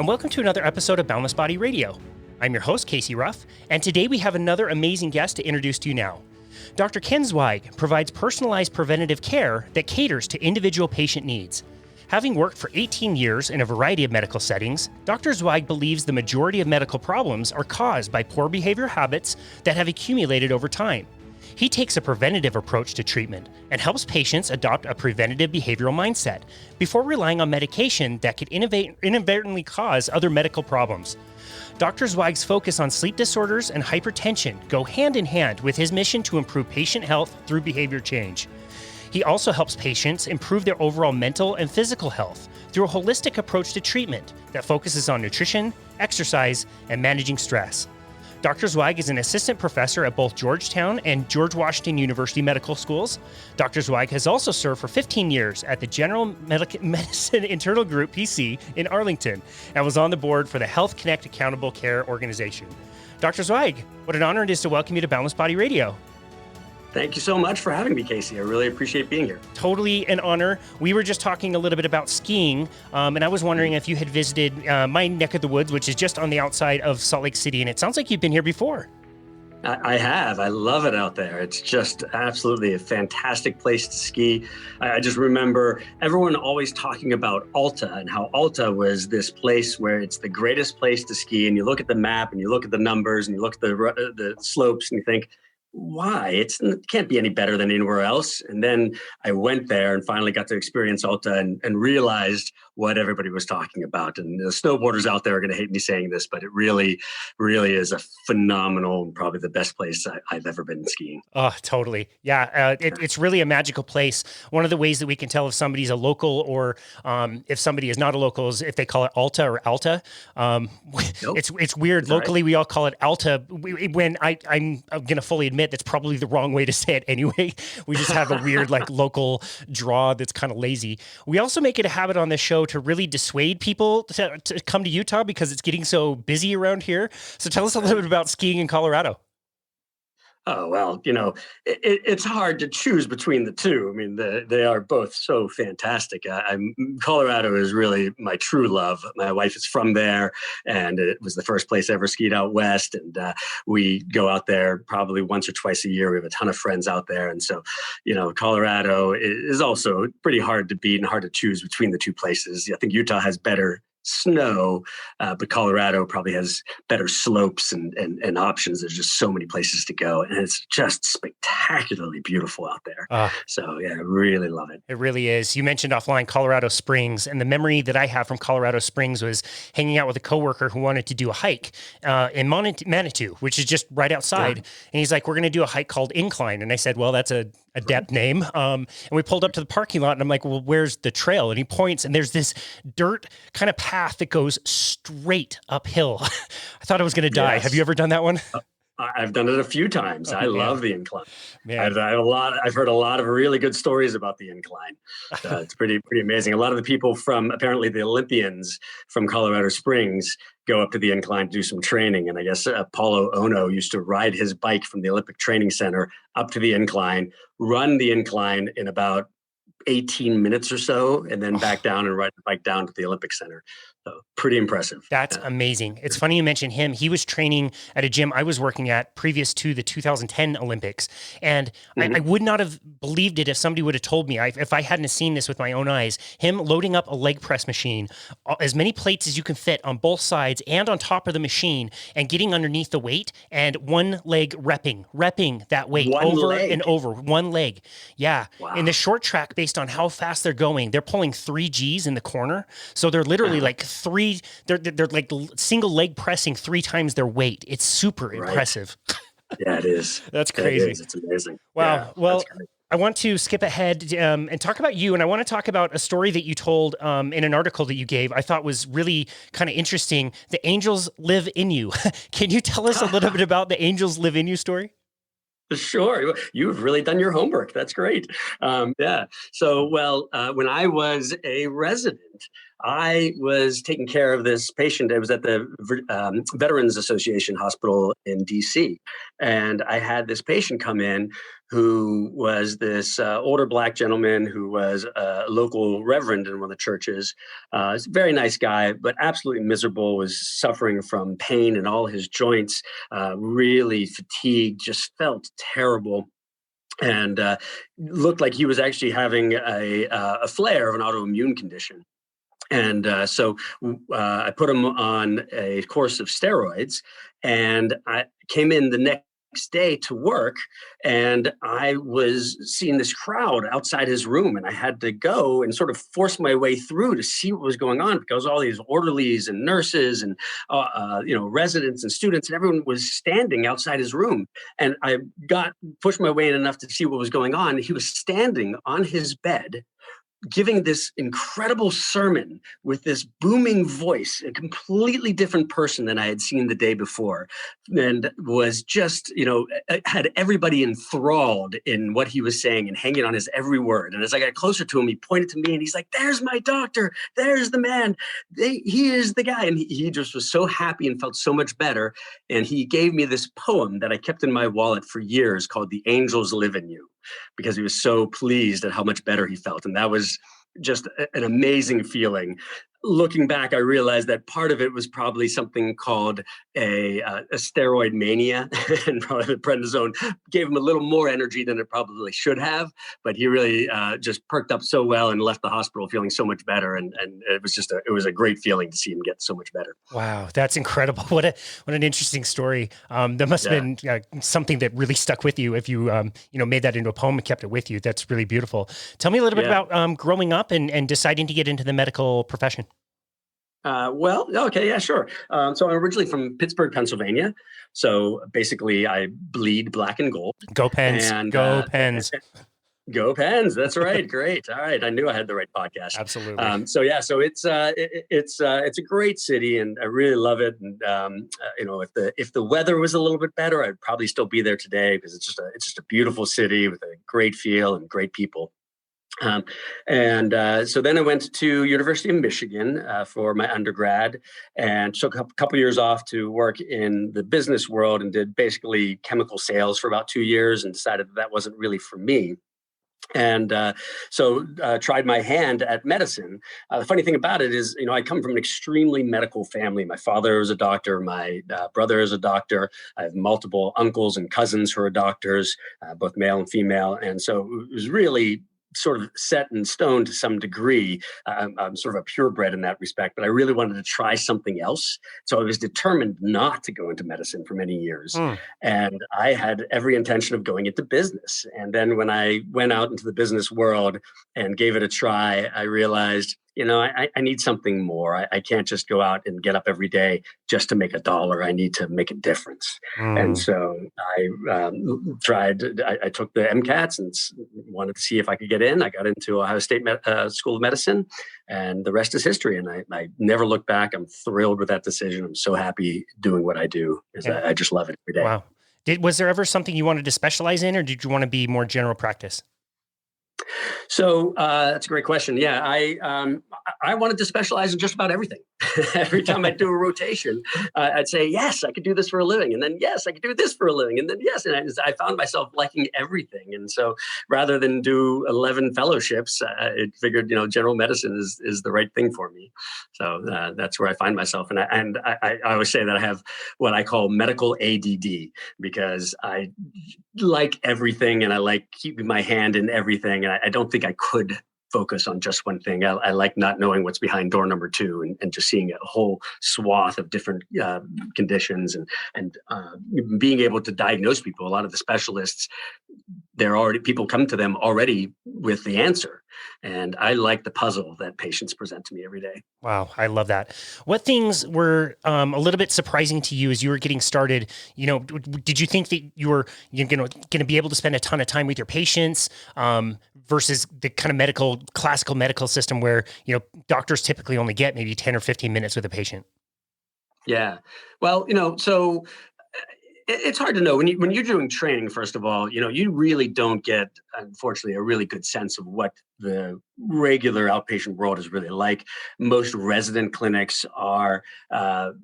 and welcome to another episode of Boundless Body Radio. I'm your host, Casey Ruff, and today we have another amazing guest to introduce to you now. Dr. Ken Zweig provides personalized preventative care that caters to individual patient needs. Having worked for 18 years in a variety of medical settings, Dr. Zweig believes the majority of medical problems are caused by poor behavior habits that have accumulated over time. He takes a preventative approach to treatment and helps patients adopt a preventative behavioral mindset before relying on medication that could inadvertently cause other medical problems. Dr. Zweig's focus on sleep disorders and hypertension go hand in hand with his mission to improve patient health through behavior change. He also helps patients improve their overall mental and physical health through a holistic approach to treatment that focuses on nutrition, exercise, and managing stress. Dr. Zweig is an assistant professor at both Georgetown and George Washington University Medical Schools. Dr. Zweig has also served for 15 years at the General Medicine Internal Group, PC, in Arlington, and was on the board for the HealthConnect Accountable Care Organization. Dr. Zweig, what an honor it is to welcome you to Boundless Body Radio. Thank you so much for having me, Casey. I really appreciate being here. Totally an honor. We were just talking a little bit about skiing, and I was wondering if you had visited my neck of the woods, which is just on the outside of Salt Lake City, and it sounds like you've been here before. I have. I love it out there. It's just absolutely a fantastic place to ski. I just remember everyone always talking about Alta and how Alta was this place where it's the greatest place to ski. And you look at the map and you look at the numbers and you look at the slopes and you think, why? It can't be any better than anywhere else. And then I went there and finally got to experience Alta and realized what everybody was talking about. And the snowboarders out there are going to hate me saying this, but it really, really is a phenomenal, probably the best place I've ever been skiing. Oh, totally. Yeah. It's really a magical place. One of the ways that we can tell if somebody's a local or if somebody is not a local is if they call it Alta or Alta. Nope. It's weird. Locally, right. We all call it Alta. When I'm going to fully admit that's probably the wrong way to say it anyway. We just have a weird local draw that's kind of lazy. We also make it a habit on this show to really dissuade people to come to Utah because it's getting so busy around here. So tell us a little bit about skiing in Colorado. Oh, well, it's hard to choose between the two. I mean, they are both so fantastic. Colorado is really my true love. My wife is from there, and it was the first place I ever skied out west. And we go out there probably once or twice a year. We have a ton of friends out there. And so, Colorado is also pretty hard to beat and hard to choose between the two places. I think Utah has better snow, but Colorado probably has better slopes and options. There's just so many places to go, and it's just spectacularly beautiful out there. So yeah, I really love it. It really is. You mentioned offline Colorado Springs, and the memory that I have from Colorado Springs was hanging out with a coworker who wanted to do a hike in Manitou, which is just right outside. Yeah. And he's like, "We're going to do a hike called Incline," and I said, "Well, that's a depth name." And we pulled up to the parking lot, and I'm like, "Well, where's the trail?" And he points, and there's this dirt kind of path that goes straight uphill. I thought I was going to die. Yes. Have you ever done that one? I've done it a few times. I love the incline. Man. I've heard a lot of really good stories about the incline. It's pretty amazing. A lot of the people from apparently the Olympians from Colorado Springs go up to the incline to do some training. And I guess Paulo Ono used to ride his bike from the Olympic Training Center up to the incline, run the incline in about 18 minutes or so, and then back down and ride the bike down to the Olympic Center. So pretty impressive. That's amazing. It's funny you mentioned him. He was training at a gym I was working at previous to the 2010 Olympics. And I would not have believed it if somebody would have told me, if I hadn't seen this with my own eyes, him loading up a leg press machine, as many plates as you can fit on both sides and on top of the machine, and getting underneath the weight and one leg repping that weight and over one leg. Yeah. Wow. In the short track, based on how fast they're going, they're pulling 3 Gs in the corner. So they're literally they're like single leg pressing 3 times their weight. It's super impressive. Yeah, it is. That's crazy. It's amazing. Wow. Yeah, well, I want to skip ahead and talk about you. And I want to talk about a story that you told in an article that you gave. I thought was really kind of interesting. The angels live in you. Can you tell us a little bit about the angels live in you story? Sure. You've really done your homework. That's great. Yeah. So, when I was a resident, I was taking care of this patient. I was at the Veterans Association Hospital in DC. And I had this patient come in who was this older Black gentleman who was a local reverend in one of the churches. He's a very nice guy, but absolutely miserable, was suffering from pain in all his joints, really fatigued, just felt terrible. And looked like he was actually having a flare of an autoimmune condition. And I put him on a course of steroids, and I came in the next day to work, and I was seeing this crowd outside his room, and I had to go and sort of force my way through to see what was going on, because all these orderlies and nurses and residents and students and everyone was standing outside his room. And I pushed my way in enough to see what was going on. He was standing on his bed giving this incredible sermon with this booming voice, a completely different person than I had seen the day before, and was just, had everybody enthralled in what he was saying and hanging on his every word. And as I got closer to him, he pointed to me and he's like, "There's my doctor. There's the man. He is the guy." And he just was so happy and felt so much better. And he gave me this poem that I kept in my wallet for years called "The Angels Live in You," because he was so pleased at how much better he felt. And that was just an amazing feeling. Looking back, I realized that part of it was probably something called a steroid mania, and probably the prednisone gave him a little more energy than it probably should have. But he really just perked up so well and left the hospital feeling so much better. And it was a great feeling to see him get so much better. Wow, that's incredible! What an interesting story. That must have been something that really stuck with you if you made that into a poem and kept it with you. That's really beautiful. Tell me a little bit about growing up and deciding to get into the medical profession. Okay, yeah, sure. So I'm originally from Pittsburgh, Pennsylvania. So basically, I bleed black and gold. Go Pens! And Go Pens! Go Pens! That's right. Great. All right, I knew I had the right podcast. Absolutely. So it's a great city, and I really love it. And if the weather was a little bit better, I'd probably still be there today, because it's just a beautiful city with a great feel and great people. So then I went to University of Michigan for my undergrad, and took a couple years off to work in the business world, and did basically chemical sales for about 2 years, and decided that wasn't really for me. And tried my hand at medicine. The funny thing about it is, I come from an extremely medical family. My father is a doctor. My brother is a doctor. I have multiple uncles and cousins who are doctors, both male and female. And so it was really sort of set in stone to some degree. I'm sort of a purebred in that respect, but I really wanted to try something else. So I was determined not to go into medicine for many years. And I had every intention of going into business. And then when I went out into the business world and gave it a try, I realized, I need something more. I can't just go out and get up every day just to make $1. I need to make a difference. And so I I took the MCATs and wanted to see if I could get in. I got into Ohio State School of Medicine, and the rest is history. And I never look back. I'm thrilled with that decision. I'm so happy doing what I do, because I just love it every day. Wow. Was there ever something you wanted to specialize in, or did you want to be more general practice? So that's a great question. Yeah, I wanted to specialize in just about everything. Every time I do a rotation, I'd say, yes, I could do this for a living. And then, yes, I could do this for a living. And then, yes. And I found myself liking everything. And so rather than do 11 fellowships, I figured, general medicine is the right thing for me. So that's where I find myself. And I always say that I have what I call medical ADD, because I like everything and I like keeping my hand in everything. And I don't think I could focus on just one thing. I like not knowing what's behind door number 2, and just seeing a whole swath of different conditions, and being able to diagnose people. A lot of the specialists, people come to them already with the answer. And I like the puzzle that patients present to me every day. Wow. I love that. What things were a little bit surprising to you as you were getting started? Did you think that you're going to be able to spend a ton of time with your patients versus the kind of classical medical system where, doctors typically only get maybe 10 or 15 minutes with a patient? Yeah. Well, so It's hard to know when you're doing training. First of all, you really don't get, unfortunately, a really good sense of what the regular outpatient world is really like. Most resident clinics are, at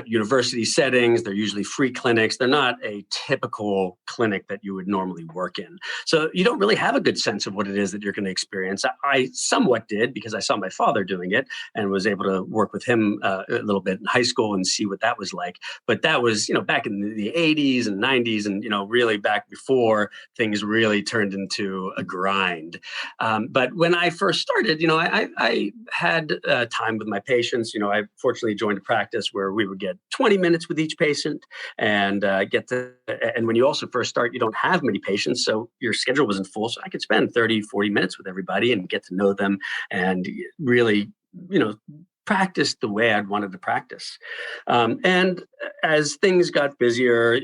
university settings. They're usually free clinics. They're not a typical clinic that you would normally work in. So you don't really have a good sense of what it is that you're going to experience. I somewhat did because I saw my father doing it and was able to work with him a little bit in high school and see what that was like. But that was, back in the 80s and 90s and, really back before things really turned into a grind. But when I first started, I had time with my patients. I fortunately joined a practice where we would get 20 minutes with each patient and and when you also first start, you don't have many patients. So your schedule wasn't full. So I could spend 30, 40 minutes with everybody and get to know them and really, practice the way I'd wanted to practice. And as things got busier,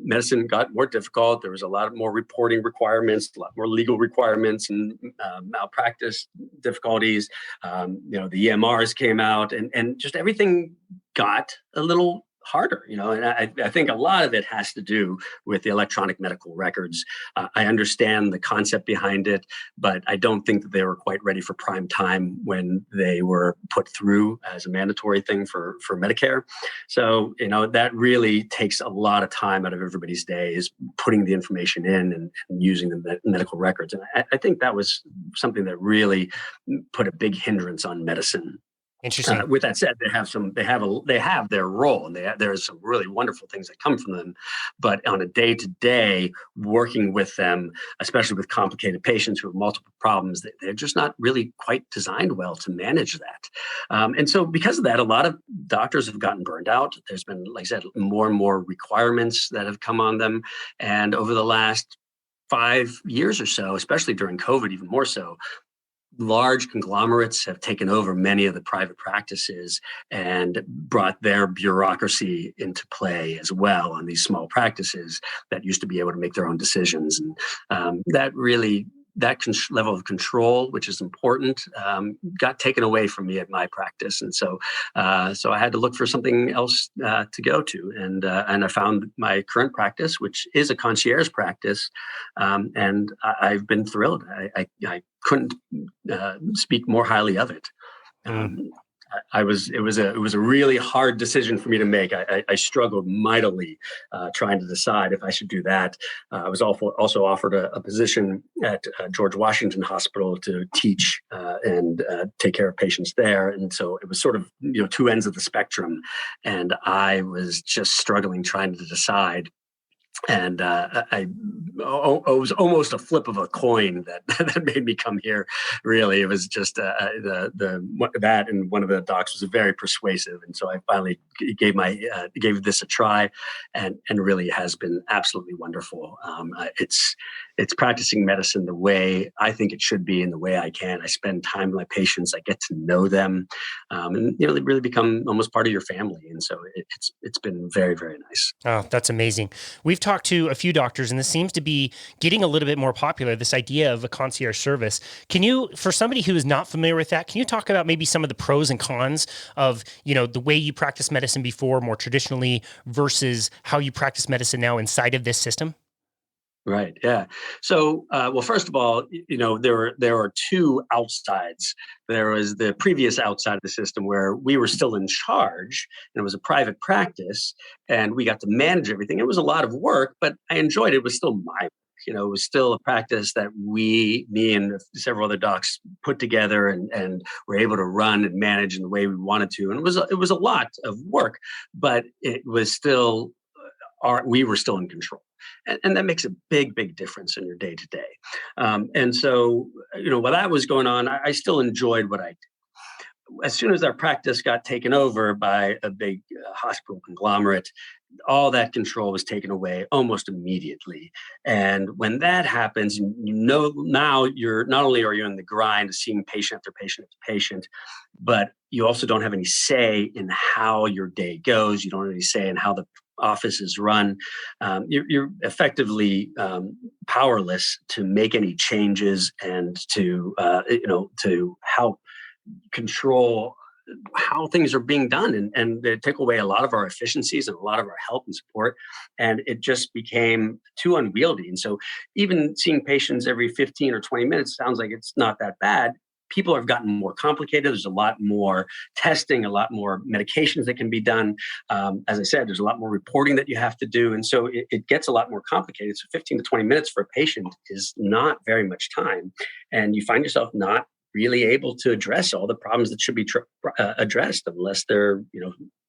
medicine got more difficult. There was a lot more reporting requirements, a lot more legal requirements and malpractice difficulties. The EMRs came out and just everything got a little harder, and I think a lot of it has to do with the electronic medical records. I understand the concept behind it, but I don't think that they were quite ready for prime time when they were put through as a mandatory thing for Medicare. So, that really takes a lot of time out of everybody's day is putting the information in and using the medical records. And I think that was something that really put a big hindrance on medicine. Interesting. With that said, they have their role, and there's some really wonderful things that come from them. But on a day-to-day, working with them, especially with complicated patients who have multiple problems, they're just not really quite designed well to manage that. And so, because of that, a lot of doctors have gotten burned out. There's been, like I said, more and more requirements that have come on them, and over the last 5 years or so, especially during COVID, even more so. Large conglomerates have taken over many of the private practices and brought their bureaucracy into play as well on these small practices that used to be able to make their own decisions. And that level of control, which is important, got taken away from me at my practice. And so I had to look for something else to go to. And I found my current practice, which is a concierge practice. And I've been thrilled. I couldn't speak more highly of it. It was a really hard decision for me to make. I struggled mightily trying to decide if I should do that. I was also offered a position at George Washington Hospital to teach and take care of patients there. And so it was sort of, two ends of the spectrum. And I was just struggling trying to decide. And it was almost a flip of a coin that made me come here. Really, it was just that, and one of the docs was very persuasive, and so I finally gave this a try, and really has been absolutely wonderful. It's practicing medicine the way I think it should be, and the way I can. I spend time with my patients. I get to know them, and they really become almost part of your family. And so it's been very, very nice. Oh, that's amazing. We've talked to a few doctors, and this seems to be getting a little bit more popular, this idea of a concierge service. Can you, for somebody who is not familiar with that, can you talk about maybe some of the pros and cons of, the way you practice medicine before, more traditionally, versus how you practice medicine now inside of this system? Right. Yeah. So, well, first of all, there are two outsides. There was the previous outside of the system where we were still in charge, and it was a private practice, and we got to manage everything. It was a lot of work, but I enjoyed it. It was still my work. It was still a practice that me and several other docs put together and were able to run and manage in the way we wanted to. And it was a lot of work, but it was still we were still in control. And that makes a big, big difference in your day to day. And so, while that was going on, I still enjoyed what I did. As soon as our practice got taken over by a big hospital conglomerate, all that control was taken away almost immediately. And when that happens, now you're not only are you in the grind of seeing patient after patient after patient, but you also don't have any say in how your day goes. You don't have any say in how the office is run. You're effectively powerless to make any changes and to help control how things are being done, and they took away a lot of our efficiencies and a lot of our help and support, and it just became too unwieldy. And so even seeing patients every 15 or 20 minutes sounds like it's not that bad. People have gotten more complicated. There's a lot more testing, a lot more medications that can be done. As I said, there's a lot more reporting that you have to do. And so it gets a lot more complicated. So 15 to 20 minutes for a patient is not very much time. And you find yourself not really able to address all the problems that should be addressed, unless they're,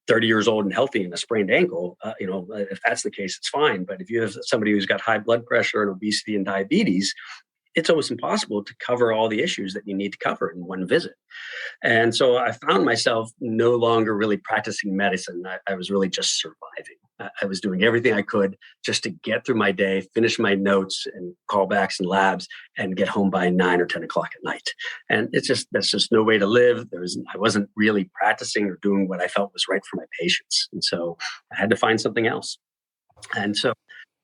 30 years old and healthy and a sprained ankle. If that's the case, it's fine. But if you have somebody who's got high blood pressure and obesity and diabetes, it's almost impossible to cover all the issues that you need to cover in one visit. And so I found myself no longer really practicing medicine. I was really just surviving. I was doing everything I could just to get through my day, finish my notes and callbacks and labs, and get home by 9 or 10 o'clock at night. And that's just no way to live. I wasn't really practicing or doing what I felt was right for my patients. And so I had to find something else. And so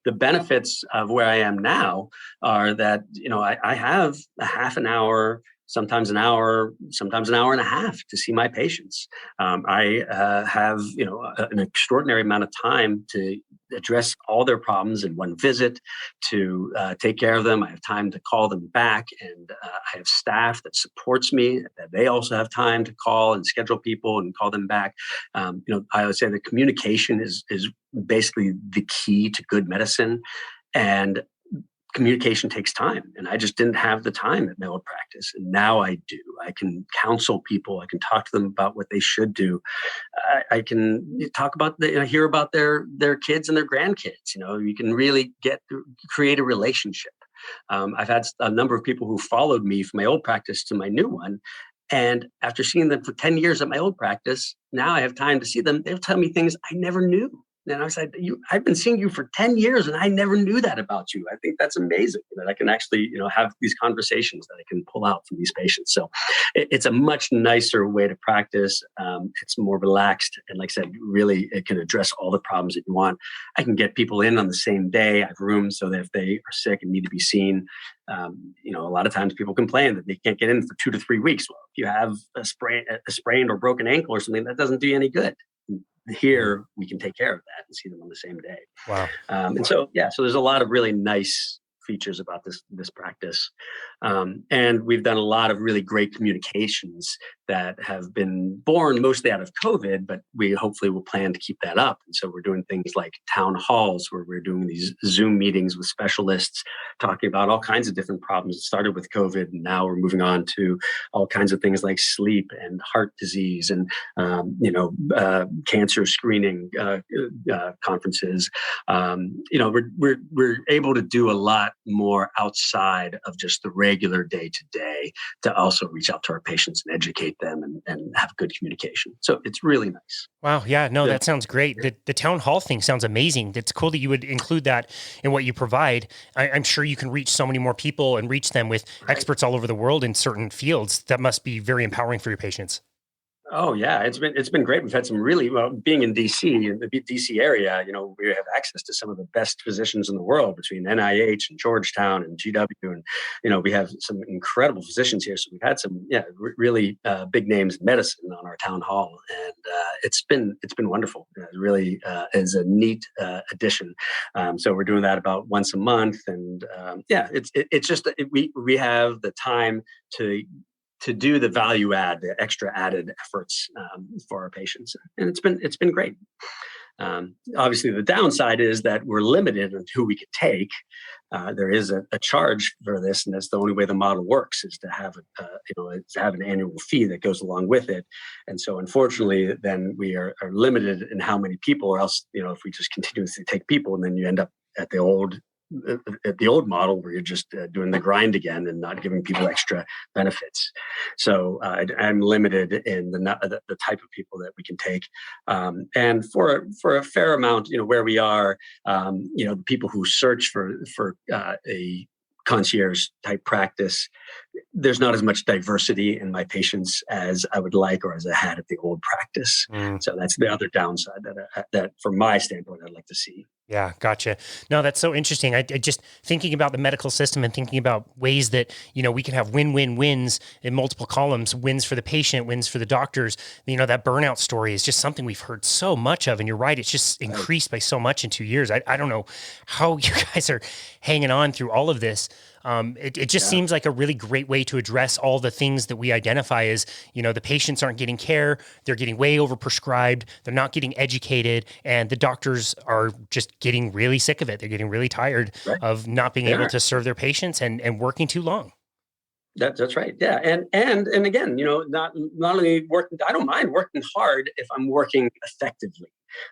the benefits of where I am now are that, I have a half an hour, sometimes an hour, sometimes an hour and a half to see my patients. I have, an extraordinary amount of time to address all their problems in one visit, to take care of them. I have time to call them back, and I have staff that supports me, that they also have time to call and schedule people and call them back. I would say the communication is basically the key to good medicine, and communication takes time, and I just didn't have the time at my old practice, and now I do. I can counsel people. I can talk to them about what they should do. I can talk about hear about their kids and their grandkids. You can really create a relationship. I've had a number of people who followed me from my old practice to my new one, and after seeing them for 10 years at my old practice, now I have time to see them. They'll tell me things I never knew. And I said, I've been seeing you for 10 years and I never knew that about you. I think that's amazing that I can actually, have these conversations that I can pull out from these patients. So it's a much nicer way to practice. It's more relaxed. And like I said, really, it can address all the problems that you want. I can get people in on the same day. I have rooms so that if they are sick and need to be seen, a lot of times people complain that they can't get in for 2 to 3 weeks. Well, if you have a sprained or broken ankle or something, that doesn't do you any good. Here we can take care of that and see them on the same day. Wow. So there's a lot of really nice features about this practice. And we've done a lot of really great communications that have been born mostly out of COVID, but we hopefully will plan to keep that up. And so we're doing things like town halls where we're doing these Zoom meetings with specialists talking about all kinds of different problems. It started with COVID, and now we're moving on to all kinds of things like sleep and heart disease and, cancer screening conferences. We're able to do a lot more outside of just the regular day-to-day to also reach out to our patients and educate them and have good communication. So it's really nice. Wow. Yeah, no, that sounds great. The town hall thing sounds amazing. It's cool that you would include that in what you provide. I'm sure you can reach so many more people and reach them with experts all over the world in certain fields. That must be very empowering for your patients. Oh yeah, it's been great. We've had some really being in DC, in the DC area. We have access to some of the best physicians in the world between NIH and Georgetown and GW, and we have some incredible physicians here. So we've had some really big names in medicine on our town hall, and it's been wonderful. It really is a neat addition. So we're doing that about once a month, and it's just we have the time to do the value add, the extra added efforts for our patients. And it's been great. Obviously, the downside is that we're limited on who we can take. There is a charge for this, and that's the only way the model works is to have an annual fee that goes along with it. And so, unfortunately, then we are limited in how many people, or else, if we just continuously take people, and then you end up at the old model where you're just doing the grind again and not giving people extra benefits. So I'm limited in the type of people that we can take. And for a fair amount, where we are, the people who search for a concierge type practice, there's not as much diversity in my patients as I would like or as I had at the old practice. So that's the other downside that from my standpoint, I'd like to see. Yeah, gotcha. No, that's so interesting. I just thinking about the medical system and thinking about ways that, we can have win-win-wins in multiple columns, wins for the patient, wins for the doctors. That burnout story is just something we've heard so much of. And you're right, it's just Right. increased by so much in 2 years. I don't know how you guys are hanging on through all of this. It just Yeah. seems like a really great way to address all the things that we identify as, the patients aren't getting care, they're getting way overprescribed, they're not getting educated, and the doctors are just getting really sick of it. They're getting really tired Right. of not being They able are. to serve their patients and working too long. That's right. Yeah, and again, not only working. I don't mind working hard if I'm working effectively,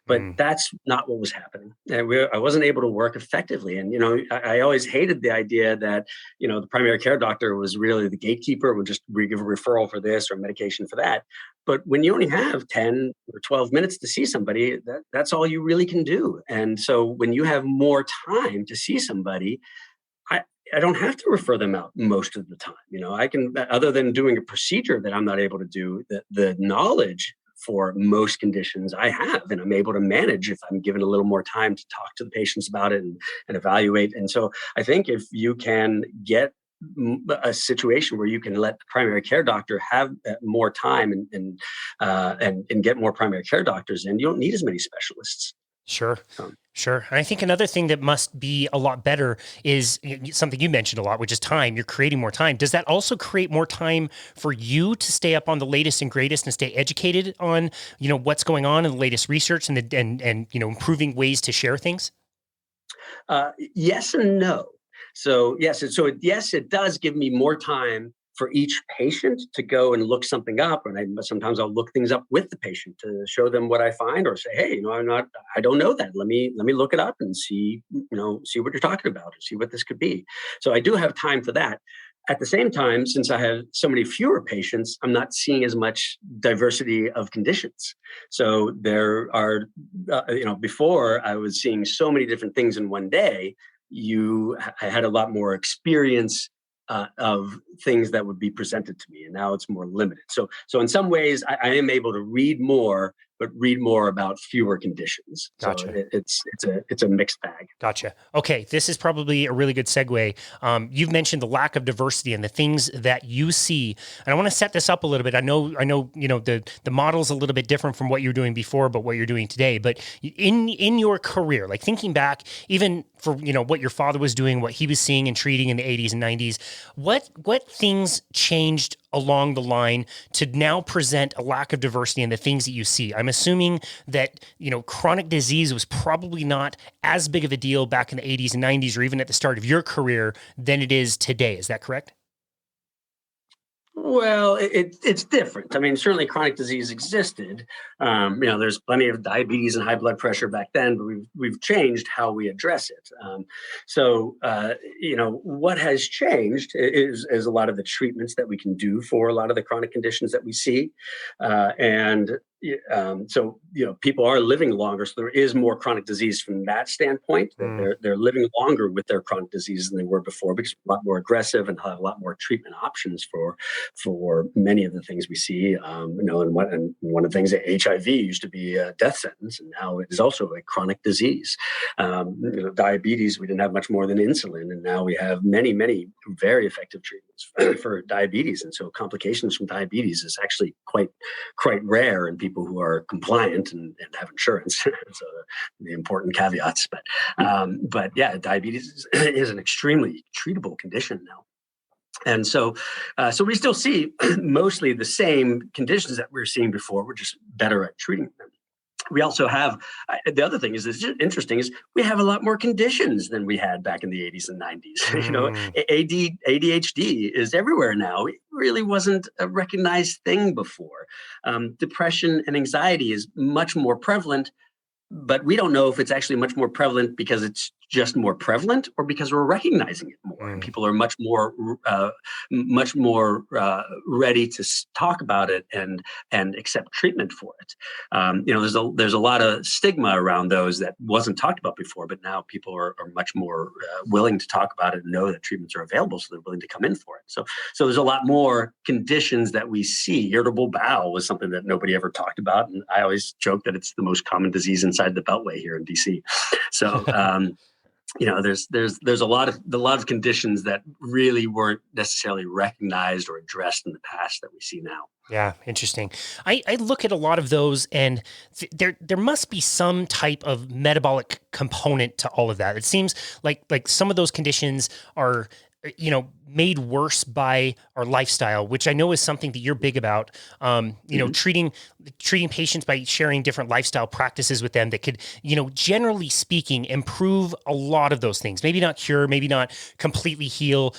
but Mm, that's not what was happening. And I wasn't able to work effectively. And I always hated the idea that the primary care doctor was really the gatekeeper. Would just give a referral for this or medication for that. But when you only have 10 or 12 minutes to see somebody, that's all you really can do. And so when you have more time to see somebody, I I don't have to refer them out most of the time. I can, other than doing a procedure that I'm not able to do, the knowledge for most conditions I have, and I'm able to manage if I'm given a little more time to talk to the patients about it and evaluate. And so I think if you can get a situation where you can let the primary care doctor have more time and get more primary care doctors in, you don't need as many specialists. sure. Um, Sure. And I think another thing that must be a lot better is something you mentioned a lot, which is time. You're creating more time. Does that also create more time for you to stay up on the latest and greatest and stay educated on, what's going on in the latest research and improving ways to share things? Yes and no. So yes, it does give me more time for each patient to go and look something up, and sometimes I'll look things up with the patient to show them what I find, or say, hey, I don't know that. Let me look it up and see what you're talking about, or see what this could be. So I do have time for that. At the same time, since I have so many fewer patients, I'm not seeing as much diversity of conditions. So there are, before I was seeing so many different things in one day. I had a lot more experience of things that would be presented to me, and now it's more limited. So in some ways, I am able to read more, but read more about fewer conditions. So Gotcha. it's a mixed bag. Gotcha. Okay, this is probably a really good segue. You've mentioned the lack of diversity and the things that you see, and I want to set this up a little bit. I know, the model's a little bit different from what you're doing before, but what you're doing today. But in your career, like thinking back, even for what your father was doing, what he was seeing and treating in the 80s and 90s, what things changed along the line to now present a lack of diversity in the things that you see? I'm assuming that, chronic disease was probably not as big of a deal back in the 80s and 90s, or even at the start of your career, than it is today. Is that correct? Well, it's different. I mean, certainly chronic disease existed. There's plenty of diabetes and high blood pressure back then, but we've changed how we address it. What has changed is a lot of the treatments that we can do for a lot of the chronic conditions that we see, and people are living longer, so there is more chronic disease from that standpoint. That Mm, they're living longer with their chronic disease than they were before, because a lot more aggressive and have a lot more treatment options for many of the things we see. And one of the things that HIV used to be a death sentence, and now it is also a chronic disease. Diabetes, we didn't have much more than insulin, and now we have many, many very effective treatments for diabetes. And so complications from diabetes is actually quite rare in people who are compliant and have insurance. So the important caveats, but yeah, diabetes is an extremely treatable condition now. And so we still see mostly the same conditions that we were seeing before. We're just better at treating them. We also have the other thing is interesting is we have a lot more conditions than we had back in the 80s and 90s. mm, ADHD is everywhere now. It really wasn't a recognized thing before. Depression and anxiety is much more prevalent, but we don't know if it's actually much more prevalent because it's just more prevalent or because we're recognizing it more, and people are much more ready to talk about it and accept treatment for it. There's a lot of stigma around those that wasn't talked about before, but now people are much more willing to talk about it and know that treatments are available, so they're willing to come in for it. So there's a lot more conditions that we see. Irritable bowel was something that nobody ever talked about, and I always joke that it's the most common disease inside the Beltway here in DC. So there's a lot of conditions that really weren't necessarily recognized or addressed in the past that we see now. Yeah, interesting. I look at a lot of those, and there must be some type of metabolic component to all of that. It seems like some of those conditions are, made worse by our lifestyle, which I know is something that you're big about. Treating patients by sharing different lifestyle practices with them that could, generally speaking, improve a lot of those things. Maybe not cure, maybe not completely heal,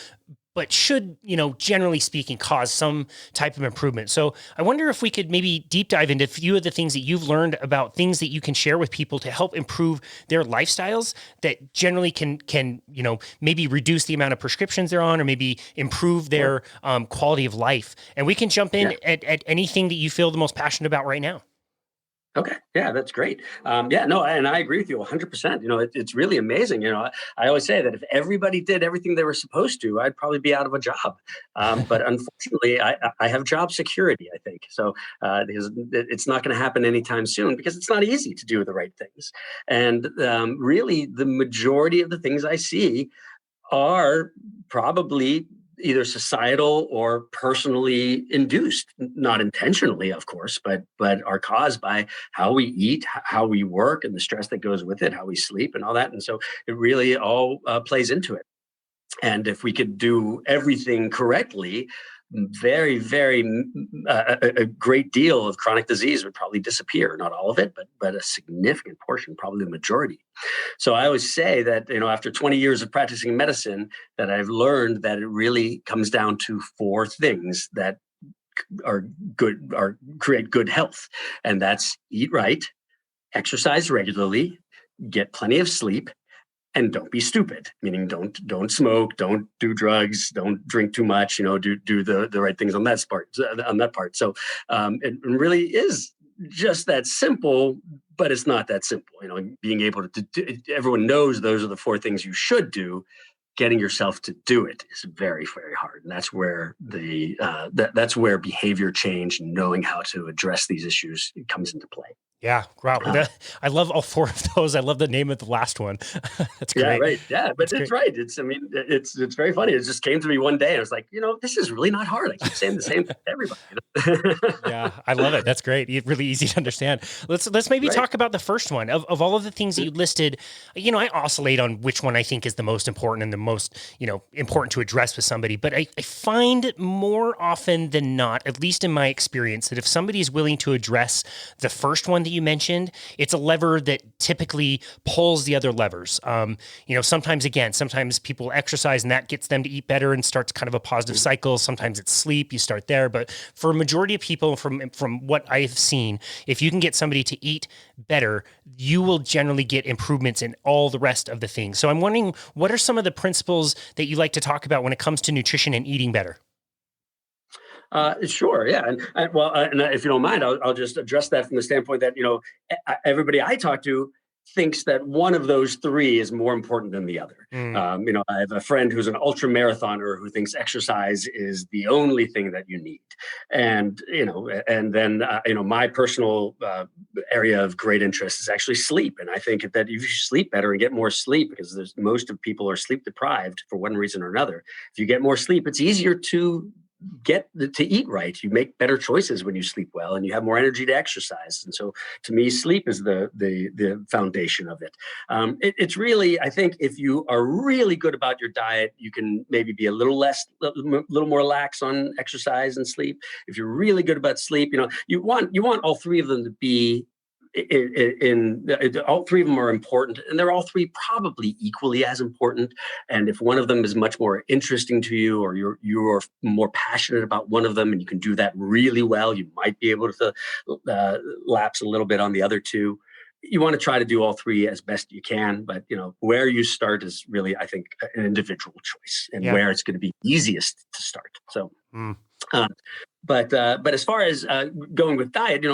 but should, generally speaking, cause some type of improvement. So I wonder if we could maybe deep dive into a few of the things that you've learned about things that you can share with people to help improve their lifestyles that generally can maybe reduce the amount of prescriptions they're on, or maybe improve their quality of life. And we can jump in at anything that you feel the most passionate about right now. Okay. Yeah, that's great. And I agree with you 100%. It's really amazing. I always say that if everybody did everything they were supposed to, I'd probably be out of a job. But unfortunately, I have job security, I think. So because it's not going to happen anytime soon, because it's not easy to do the right things. And really, the majority of the things I see are probably either societal or personally induced, not intentionally, of course, but are caused by how we eat, how we work, and the stress that goes with it, how we sleep, and all that. And so it really all plays into it. And if we could do everything correctly, very, very a great deal of chronic disease would probably disappear. Not all of it, but a significant portion, probably the majority. So I always say that, after 20 years of practicing medicine, that I've learned that it really comes down to four things that are good, or create good health. And that's eat right, exercise regularly, get plenty of sleep, and don't be stupid, meaning don't smoke, don't do drugs, don't drink too much, do the right things on that part. So it really is just that simple, but it's not that simple. Being able to everyone knows those are the four things you should do. Getting yourself to do it is very, very hard, and that's where that's where behavior change, knowing how to address these issues, comes into play. Yeah, wow. I love all four of those. I love the name of the last one. That's great. Yeah, right. Yeah, but it's right. It's very funny. It just came to me one day. And I was like, this is really not hard. I keep saying the same thing to everybody. Yeah, I love it. That's great. It's really easy to understand. Let's maybe talk about the first one. Of all of the things that you listed, I oscillate on which one I think is the most important and the most, important to address with somebody. But I find more often than not, at least in my experience, that if somebody is willing to address the first one that you mentioned, it's a lever that typically pulls the other levers. Sometimes people exercise and that gets them to eat better and starts kind of a positive cycle. Sometimes it's sleep, you start there. But for a majority of people, from what I've seen, if you can get somebody to eat better, you will generally get improvements in all the rest of the things. So I'm wondering, what are some of the principles that you like to talk about when it comes to nutrition and eating better? Sure, yeah, and if you don't mind, I'll just address that from the standpoint that everybody I talk to thinks that one of those three is more important than the other. I have a friend who's an ultra marathoner who thinks exercise is the only thing that you need, and then my personal area of great interest is actually sleep, and I think that if you sleep better and get more sleep, because most of people are sleep deprived for one reason or another. If you get more sleep, it's easier to eat right. You make better choices when you sleep well, and you have more energy to exercise. And so, to me, sleep is the foundation of it. It's really, I think, if you are really good about your diet, you can maybe be a little more lax on exercise and sleep. If you're really good about sleep, you want all three of them to be all three of them are important, and they're all three probably equally as important. And if one of them is much more interesting to you, or you're more passionate about one of them and you can do that really well, you might be able to lapse a little bit on the other two. you want to try to do all three as best you can, but where you start is really, I think, an individual choice, and Yeah. where it's going to be easiest to start. So, Mm. but as far as going with diet,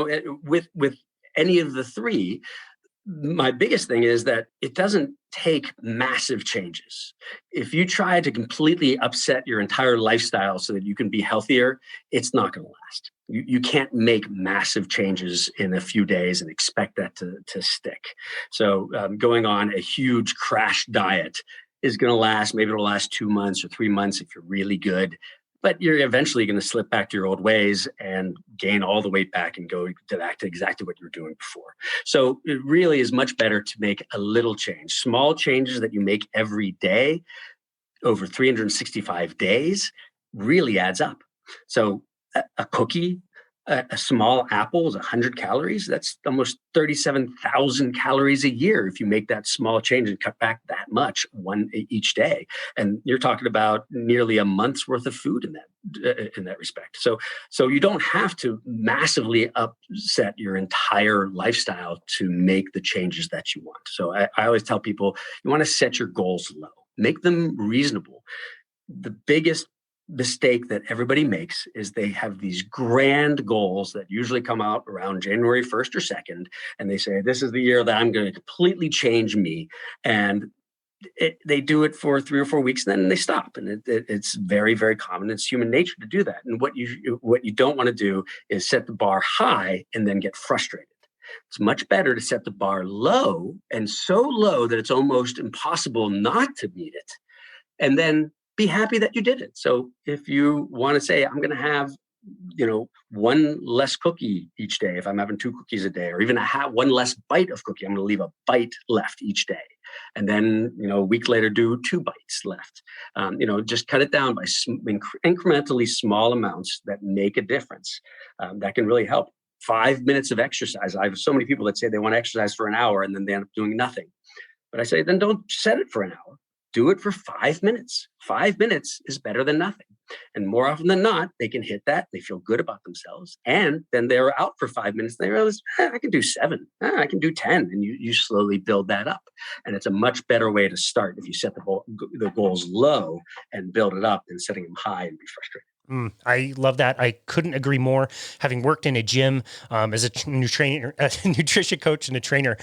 with any of the three, my biggest thing is that it doesn't take massive changes. If you try to completely upset your entire lifestyle so that you can be healthier, it's not going to last. You can't make massive changes in a few days and expect that to stick. So going on a huge crash diet is going to last. Maybe it'll last 2 months or 3 months if you're really good. But you're eventually going to slip back to your old ways and gain all the weight back and go back to exactly what you were doing before. So it really is much better to make a little change. Small changes that you make every day over 365 days really adds up. So a cookie, a small apple is 100 calories. That's almost 37,000 calories a year if you make that small change and cut back that much one each day. And you're talking about nearly a month's worth of food in that respect. So you don't have to massively upset your entire lifestyle to make the changes that you want. So I always tell people, you want to set your goals low, make them reasonable. The biggest mistake that everybody makes is they have these grand goals that usually come out around January 1st or 2nd. And they say, this is the year that I'm going to completely change me. And they do it for 3 or 4 weeks, and then they stop. And it's very, very common. It's human nature to do that. And what you don't want to do is set the bar high and then get frustrated. It's much better to set the bar low, and so low that it's almost impossible not to meet it. And then be happy that you did it. So if you want to say, I'm going to have, one less cookie each day, if I'm having 2 cookies a day, or even one less bite of cookie, I'm going to leave a bite left each day. And then, a week later, do 2 bites left. Just cut it down by incrementally small amounts that make a difference. That can really help. 5 minutes of exercise. I have so many people that say they want to exercise for an hour and then they end up doing nothing. But I say, then don't set it for an hour. Do it for 5 minutes. 5 minutes is better than nothing. And more often than not, they can hit that. They feel good about themselves. And then they're out for 5 minutes. And they realize, I can do 7. I can do 10. And you slowly build that up. And it's a much better way to start if you set the goals low and build it up than setting them high and be frustrated. I love that. I couldn't agree more. Having worked in a gym as a nutrition coach and a trainer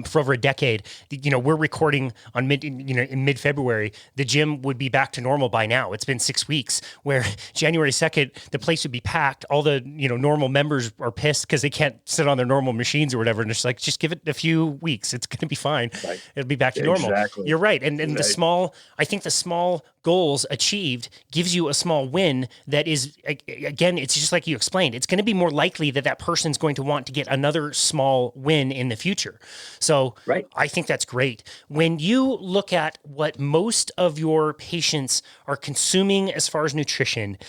for over a decade, we're recording on in mid-February. The gym would be back to normal by now. It's been 6 weeks. Where January 2nd, the place would be packed. All the normal members are pissed because they can't sit on their normal machines or whatever. And it's like, just give it a few weeks. It's going to be fine. Right. It'll be back to normal. Exactly. You're right. And right. I think the small goals achieved gives you a small win. That is, again, it's just like you explained, it's going to be more likely that person's going to want to get another small win in the future. So right. I think that's great. When you look at what most of your patients are consuming as far as nutrition,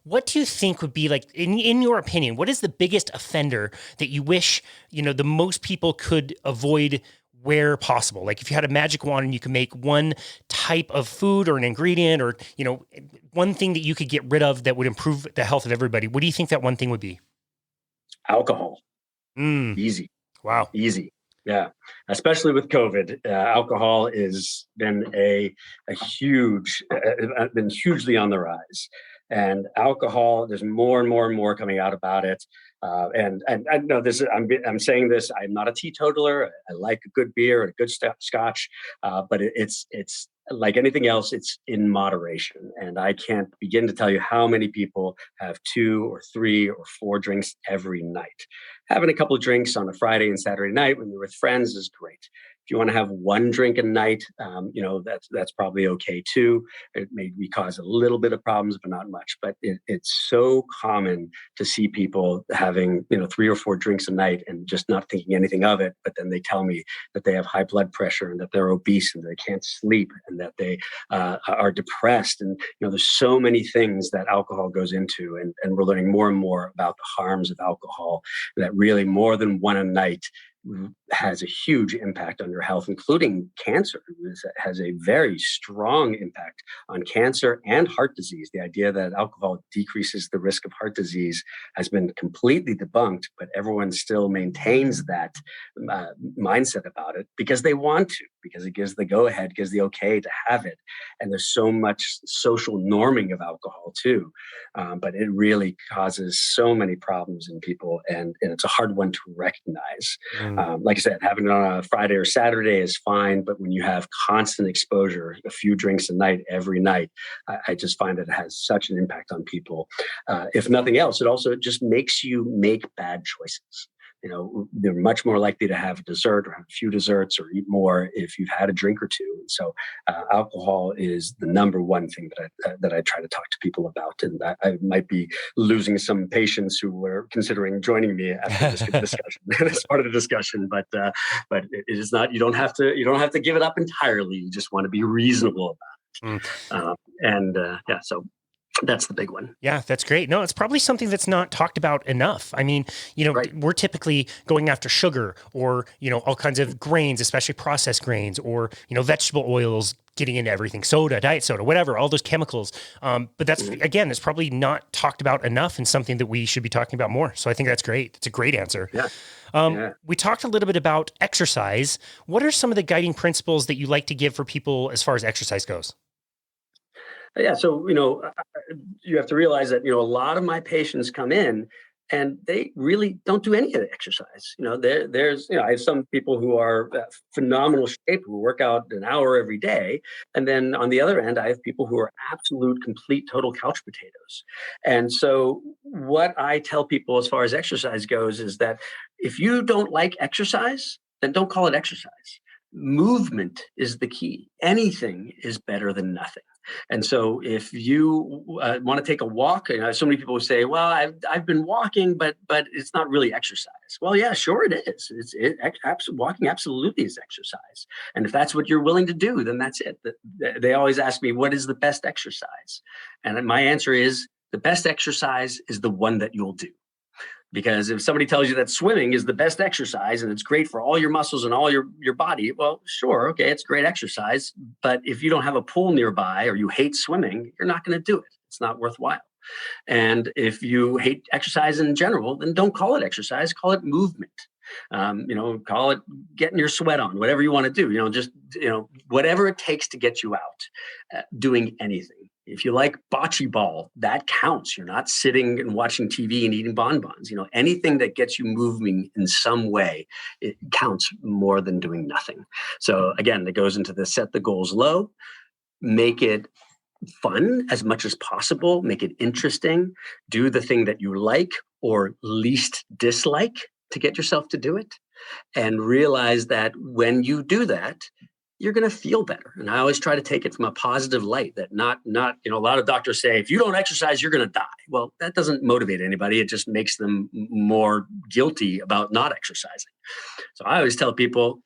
what do you think would be, like, in your opinion, what is the biggest offender that you wish, the most people could avoid where possible? Like, if you had a magic wand and you could make one type of food or an ingredient or, one thing that you could get rid of that would improve the health of everybody, what do you think that one thing would be? Alcohol. Easy. Wow. Easy. Yeah. Especially with COVID, alcohol has been been hugely on the rise. And alcohol, there's more and more and more coming out about it. And I know this. I'm saying this. I'm not a teetotaler. I like a good beer and a good scotch, but it's like anything else. It's in moderation. And I can't begin to tell you how many people have 2 or 3 or 4 drinks every night. Having a couple of drinks on a Friday and Saturday night when you're with friends is great. If you want to have 1 drink a night, that's probably okay too. It may cause a little bit of problems, but not much. But it's so common to see people having 3 or 4 drinks a night and just not thinking anything of it. But then they tell me that they have high blood pressure and that they're obese and they can't sleep and that they are depressed. And there's so many things that alcohol goes into, and we're learning more and more about the harms of alcohol. That really more than 1 a night has a huge impact on your health, including cancer. It has a very strong impact on cancer and heart disease. The idea that alcohol decreases the risk of heart disease has been completely debunked, but everyone still maintains that mindset about it because they want to, because it gives the go-ahead, gives the okay to have it. And there's so much social norming of alcohol too. But it really causes so many problems in people, and it's a hard one to recognize. Like I said, having it on a Friday or Saturday is fine, but when you have constant exposure, a few drinks a night, every night, I just find that it has such an impact on people. If nothing else, it also just makes you make bad choices. They're much more likely to have a dessert or have a few desserts or eat more if you've had a drink or two. And so alcohol is the number one thing that I try to talk to people about. And I might be losing some patients who were considering joining me after this discussion as part of the discussion. But it is not, you don't have to give it up entirely. You just want to be reasonable about it. So that's the big one. Yeah, that's great. No, it's probably something that's not talked about enough. I mean, Right. We're typically going after sugar or, all kinds of grains, especially processed grains, or, vegetable oils, getting into everything, soda, diet soda, whatever, all those chemicals. But that's, again, it's probably not talked about enough and something that we should be talking about more. So I think that's great. It's a great answer. Yeah. We talked a little bit about exercise. What are some of the guiding principles that you like to give for people as far as exercise goes? Yeah. So, you have to realize that, a lot of my patients come in and they really don't do any of the exercise. I have some people who are phenomenal shape who work out an hour every day. And then on the other end, I have people who are absolute, complete, total couch potatoes. And so what I tell people as far as exercise goes is that if you don't like exercise, then don't call it exercise. Movement is the key. Anything is better than nothing. And so if you want to take a walk, so many people say, well, I've been walking, but it's not really exercise. Well, yeah, sure it is. Walking absolutely is exercise. And if that's what you're willing to do, then that's it. They always ask me, what is the best exercise? And my answer is the best exercise is the one that you'll do. Because if somebody tells you that swimming is the best exercise and it's great for all your muscles and all your body, well, sure, okay, it's great exercise. But if you don't have a pool nearby or you hate swimming, you're not going to do it. It's not worthwhile. And if you hate exercise in general, then don't call it exercise, call it movement. Call it getting your sweat on, whatever you want to do, whatever it takes to get you out, doing anything. If you like bocce ball, that counts. You're not sitting and watching TV and eating bonbons. Anything that gets you moving in some way, it counts more than doing nothing. So again, it goes into the set the goals low, make it fun as much as possible, make it interesting, do the thing that you like or least dislike to get yourself to do it, and realize that when you do that, you're going to feel better. And I always try to take it from a positive light, that not, a lot of doctors say, if you don't exercise, you're going to die. Well, that doesn't motivate anybody. It just makes them more guilty about not exercising. So I always tell people,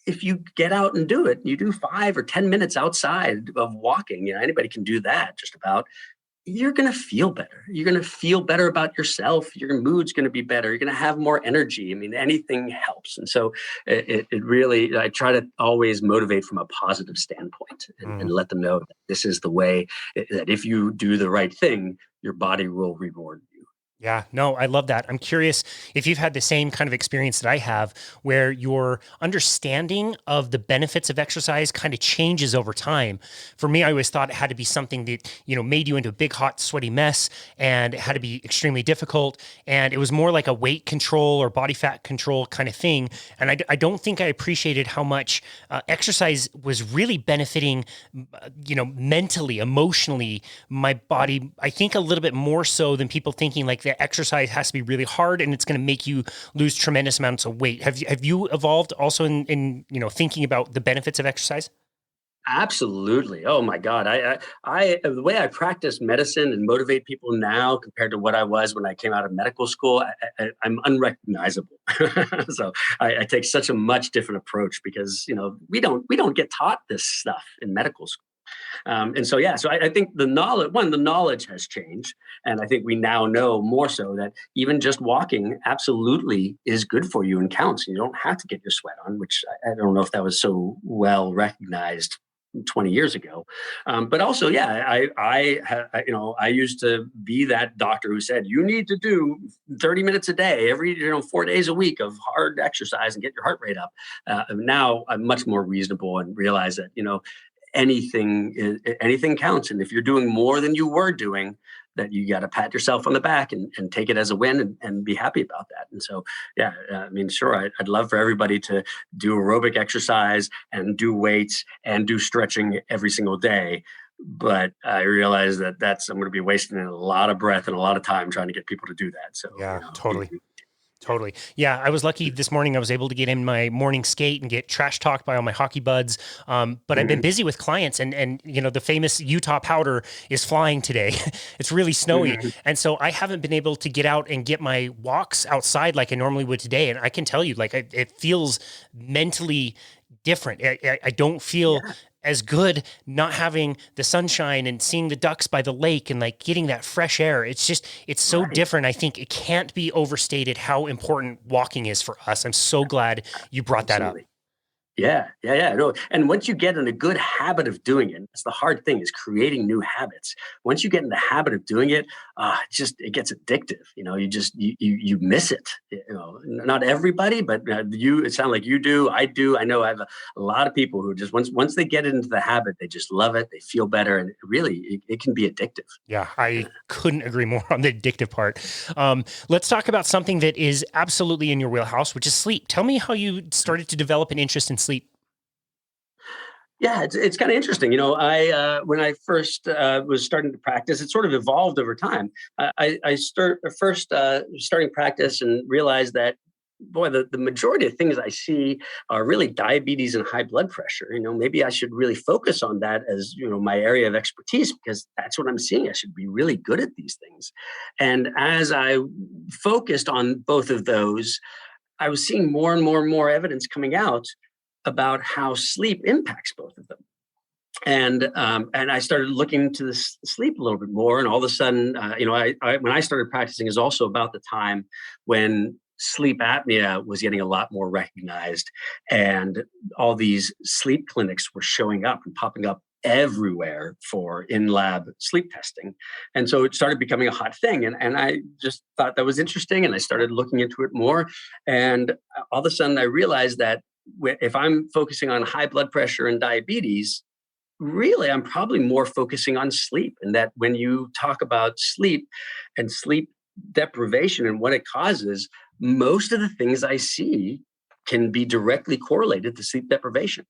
if you get out and do it, you do 5 or 10 minutes outside of walking, anybody can do that just about, you're going to feel better. You're going to feel better about yourself. Your mood's going to be better. You're going to have more energy. I mean, anything helps. And so it really, I try to always motivate from a positive standpoint and let them know that this is the way that if you do the right thing, your body will reward you. Yeah, no, I love that. I'm curious if you've had the same kind of experience that I have, where your understanding of the benefits of exercise kind of changes over time. For me, I always thought it had to be something that, made you into a big, hot, sweaty mess, and it had to be extremely difficult. And it was more like a weight control or body fat control kind of thing. And I don't think I appreciated how much exercise was really benefiting, mentally, emotionally, my body. I think a little bit more so than people thinking like the exercise has to be really hard and it's going to make you lose tremendous amounts of weight. Have you evolved also in thinking about the benefits of exercise? Absolutely. Oh my God. I the way I practice medicine and motivate people now compared to what I was when I came out of medical school, I'm unrecognizable. So I take such a much different approach because we don't get taught this stuff in medical school. And so, yeah, so I think the knowledge has changed. And I think we now know more so that even just walking absolutely is good for you and counts. You don't have to get your sweat on, which I don't know if that was so well recognized 20 years ago. But also, yeah, I used to be that doctor who said, you need to do 30 minutes a day, every, 4 days a week of hard exercise and get your heart rate up. Now I'm much more reasonable and realize that, anything counts. And if you're doing more than you were doing, that you got to pat yourself on the back and take it as a win and be happy about that. And so, yeah, sure, I'd love for everybody to do aerobic exercise and do weights and do stretching every single day. But I realize that I'm going to be wasting a lot of breath and a lot of time trying to get people to do that. So, yeah, totally. Totally. Yeah, I was lucky this morning. I was able to get in my morning skate and get trash talked by all my hockey buds. But I've been busy with clients, and the famous Utah powder is flying today. It's really snowy, and so I haven't been able to get out and get my walks outside like I normally would today. And I can tell you, like, it feels mentally different. I don't feel as good not having the sunshine and seeing the ducks by the lake and like getting that fresh air. It's so different. I think it can't be overstated how important walking is for us. I'm so glad you brought that up. Yeah. No, and once you get in a good habit of doing it, that's the hard thing, is creating new habits. Once you get in the habit of doing it, it gets addictive. You miss it. Not everybody, but it sounds like you do. I do. I know I have a lot of people who just once they get into the habit, they just love it. They feel better, and it can be addictive. Yeah, I couldn't agree more on the addictive part. Let's talk about something that is absolutely in your wheelhouse, which is sleep. Tell me how you started to develop an interest in sleep. Yeah, it's kind of interesting. When I first was starting to practice, it sort of evolved over time. I starting practice and realized that, boy, the majority of things I see are really diabetes and high blood pressure. Maybe I should really focus on that as, my area of expertise, because that's what I'm seeing. I should be really good at these things. And as I focused on both of those, I was seeing more and more and more evidence coming out about how sleep impacts both of them. And I started looking into this sleep a little bit more. And all of a sudden, when I started practicing is also about the time when sleep apnea was getting a lot more recognized, and all these sleep clinics were showing up and popping up everywhere for in-lab sleep testing. And so it started becoming a hot thing. And I just thought that was interesting. And I started looking into it more. And all of a sudden I realized that if I'm focusing on high blood pressure and diabetes, really, I'm probably more focusing on sleep. And that when you talk about sleep and sleep deprivation and what it causes, most of the things I see can be directly correlated to sleep deprivation.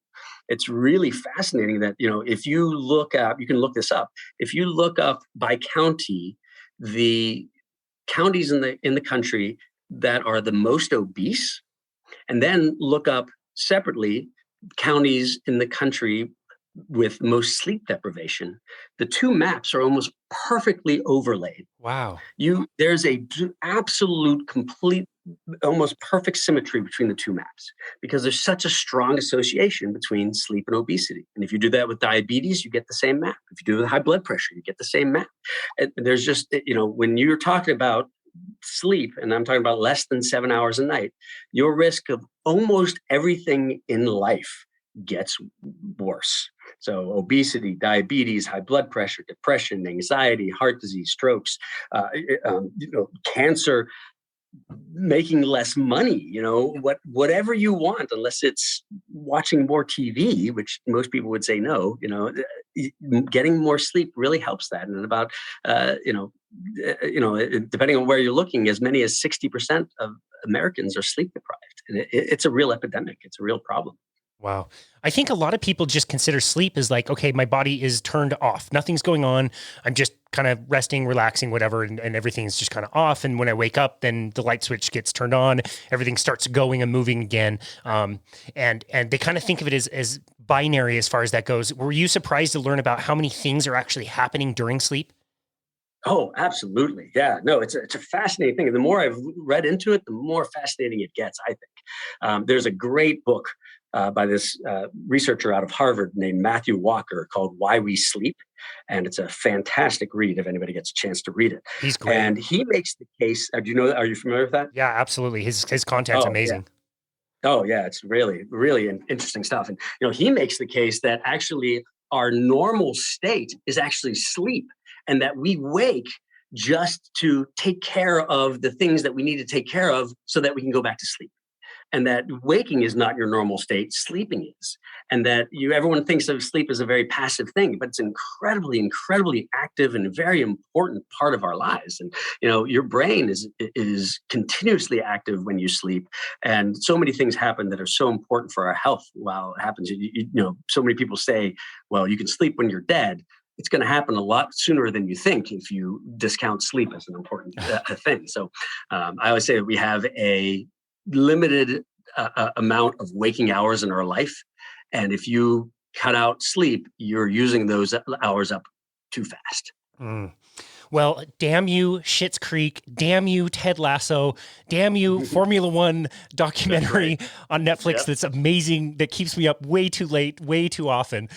It's really fascinating that, if you look up, you can look this up. If you look up by county, the counties in the country that are the most obese, and then look up separately counties in the country with most sleep deprivation, the two maps are almost perfectly overlaid. Wow. There's a absolute, complete, almost perfect symmetry between the two maps, because there's such a strong association between sleep and obesity. And if you do that with diabetes, you get the same map. If you do it with high blood pressure, you get the same map. And there's just, when you're talking about sleep, and I'm talking about less than 7 hours a night, your risk of almost everything in life gets worse. So obesity, diabetes, high blood pressure, depression, anxiety, heart disease, strokes, cancer, making less money, whatever you want, unless it's watching more TV, which most people would say no, getting more sleep really helps that. And about, depending on where you're looking, as many as 60% of Americans are sleep deprived. And it's a real epidemic. It's a real problem. Wow. I think a lot of people just consider sleep as like, okay, my body is turned off. Nothing's going on. I'm just kind of resting, relaxing, whatever. And everything's just kind of off. And when I wake up, then the light switch gets turned on. Everything starts going and moving again. And they kind of think of it as binary as far as that goes. Were you surprised to learn about how many things are actually happening during sleep? Oh, absolutely. Yeah, no, it's a fascinating thing. The more I've read into it, the more fascinating it gets, I think. There's a great book by this researcher out of Harvard named Matthew Walker called Why We Sleep. And it's a fantastic read if anybody gets a chance to read it. He's great. And he makes the case, do you know, are you familiar with that? Yeah, absolutely. His content's amazing. Yeah. Oh, yeah. It's really, really interesting stuff. And, he makes the case that actually our normal state is actually sleep, and that we wake just to take care of the things that we need to take care of so that we can go back to sleep. And that waking is not your normal state, sleeping is. And that everyone thinks of sleep as a very passive thing, but it's incredibly, incredibly active and a very important part of our lives. And, your brain is continuously active when you sleep. And so many things happen that are so important for our health while it happens. So many people say, well, you can sleep when you're dead. It's going to happen a lot sooner than you think if you discount sleep as an important thing. So I always say that we have a limited amount of waking hours in our life. And if you cut out sleep, you're using those hours up too fast. Well, damn you, Schitt's Creek. Damn you, Ted Lasso. Damn you, Formula One documentary on Netflix. That's amazing. That keeps me up way too late, way too often.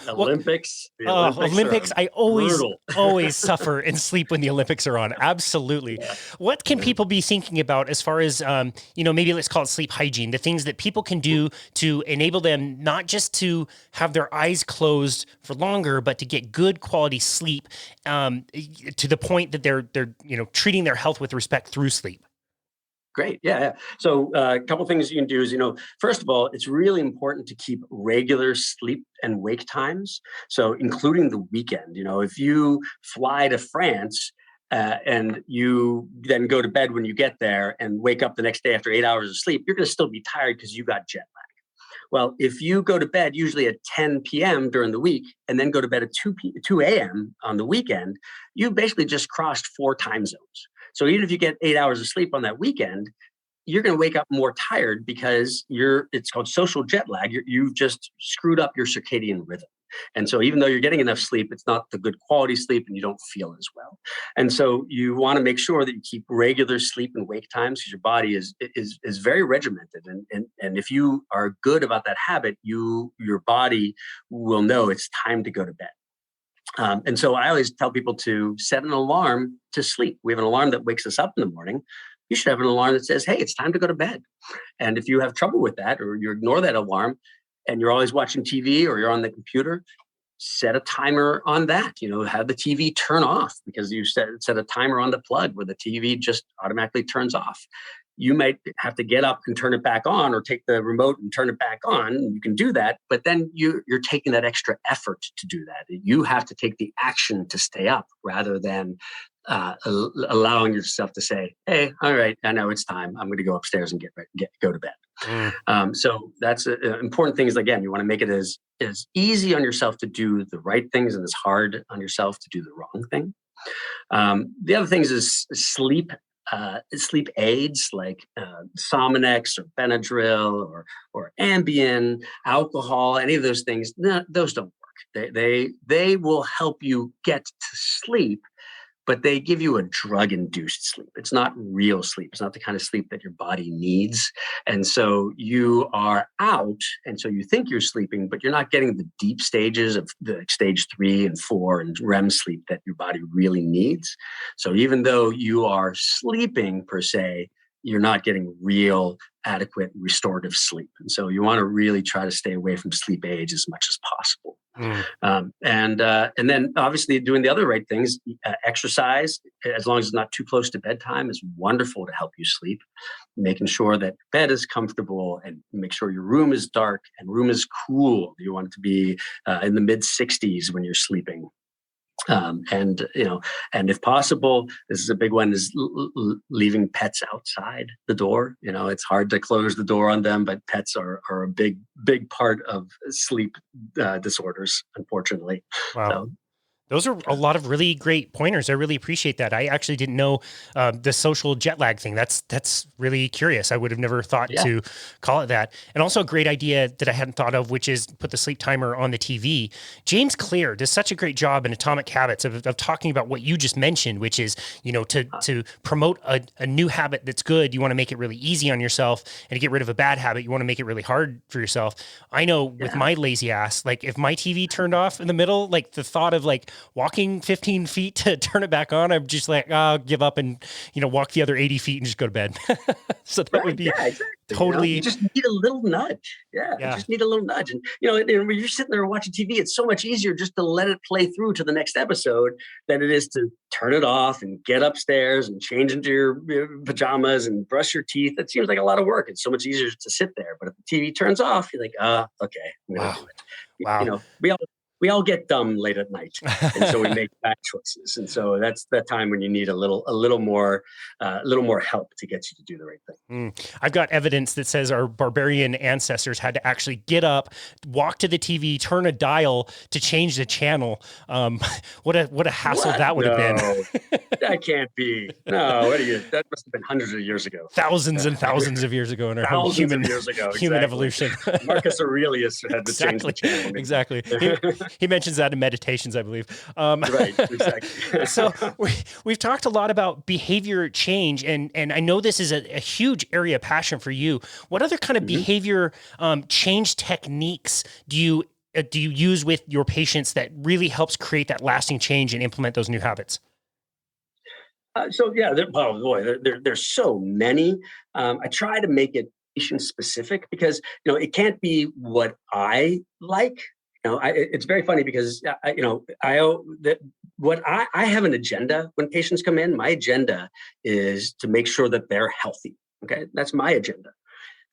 Olympics. Olympics. I always suffer and sleep when the Olympics are on. Absolutely. Yeah. What can people be thinking about as far as, maybe let's call it sleep hygiene, the things that people can do to enable them not just to have their eyes closed for longer, but to get good quality sleep, to the point that they're treating their health with respect through sleep? Great. Yeah. So a couple things you can do is, first of all, it's really important to keep regular sleep and wake times. So including the weekend, if you fly to France and you then go to bed when you get there and wake up the next day after 8 hours of sleep, you're going to still be tired because you got jet lag. Well, if you go to bed usually at 10 p.m. during the week and then go to bed at 2 a.m. on the weekend, you basically just crossed 4 time zones. So even if you get 8 hours of sleep on that weekend, you're going to wake up more tired because it's called social jet lag. You've just screwed up your circadian rhythm. And so even though you're getting enough sleep, it's not the good quality sleep and you don't feel as well. And so you want to make sure that you keep regular sleep and wake times because your body is very regimented. And if you are good about that habit, your body will know it's time to go to bed. And so I always tell people to set an alarm to sleep. We have an alarm that wakes us up in the morning. You should have an alarm that says, hey, it's time to go to bed. And if you have trouble with that or you ignore that alarm, and you're always watching TV or you're on the computer, set a timer on that. Have the TV turn off because you set a timer on the plug where the TV just automatically turns off. You might have to get up and turn it back on or take the remote and turn it back on. You can do that, but then you're taking that extra effort to do that. You have to take the action to stay up rather than allowing yourself to say, hey, all right, I know it's time. I'm going to go upstairs and go to bed. So that's important things. Again, you want to make it as easy on yourself to do the right things and as hard on yourself to do the wrong thing. The other things is sleep aids like Sominex or Benadryl or Ambien, alcohol, any of those things. No, those don't work. They will help you get to sleep, but they give you a drug-induced sleep. It's not real sleep. It's not the kind of sleep that your body needs. And so you are out, and so you think you're sleeping, but you're not getting the deep stages of the stage 3 and 4 and REM sleep that your body really needs. So even though you are sleeping per se, you're not getting real adequate restorative sleep. And so you want to really try to stay away from sleep aids as much as possible. And then obviously doing the other right things, exercise, as long as it's not too close to bedtime, is wonderful to help you sleep. Making sure that bed is comfortable and make sure your room is dark and room is cool. You want it to be in the mid 60s when you're sleeping. And if possible, this is a big one, is leaving pets outside the door. It's hard to close the door on them, but pets are a big part of sleep disorders, unfortunately. Wow. Those are a lot of really great pointers. I really appreciate that. I actually didn't know the social jet lag thing. That's really curious. I would have never thought to call it that. And also a great idea that I hadn't thought of, which is put the sleep timer on the TV. James Clear does such a great job in Atomic Habits of talking about what you just mentioned, which is, to promote a new habit that's good, you want to make it really easy on yourself, and to get rid of a bad habit, you want to make it really hard for yourself. I know with my lazy ass, like if my TV turned off in the middle, like the thought of like walking 15 feet to turn it back on, I'm just like, I'll give up and, walk the other 80 feet and just go to bed. So that would be totally. You just need a little nudge. You just need a little nudge. And, when you're sitting there watching TV, it's so much easier just to let it play through to the next episode than it is to turn it off and get upstairs and change into your pajamas and brush your teeth. It seems like a lot of work. It's so much easier to sit there. But if the TV turns off, you're like, okay, I'm going to do it. Wow. We all get dumb late at night, and so we make bad choices. And so that's the time when you need a little more help to get you to do the right thing. I've got evidence that says our barbarian ancestors had to actually get up, walk to the TV, turn a dial to change the channel. What a hassle that would have been. That can't be. No, that must have been hundreds of years ago. Thousands and thousands of years ago in our human evolution. Marcus Aurelius had to change the channel. Exactly. He mentions that in Meditations, I believe. Right, exactly. So we've talked a lot about behavior change, and I know this is a huge area of passion for you. What other kind of behavior change techniques do you use with your patients that really helps create that lasting change and implement those new habits? There's so many. I try to make it patient specific because it can't be what I like. It's very funny because I have an agenda when patients come in. My agenda is to make sure that they're healthy. Okay, that's my agenda.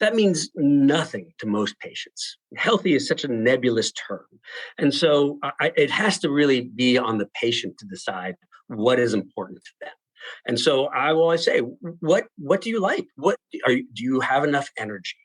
That means nothing to most patients. Healthy is such a nebulous term, and so it has to really be on the patient to decide what is important to them. And so I will always say, what do you like? Do you have enough energy?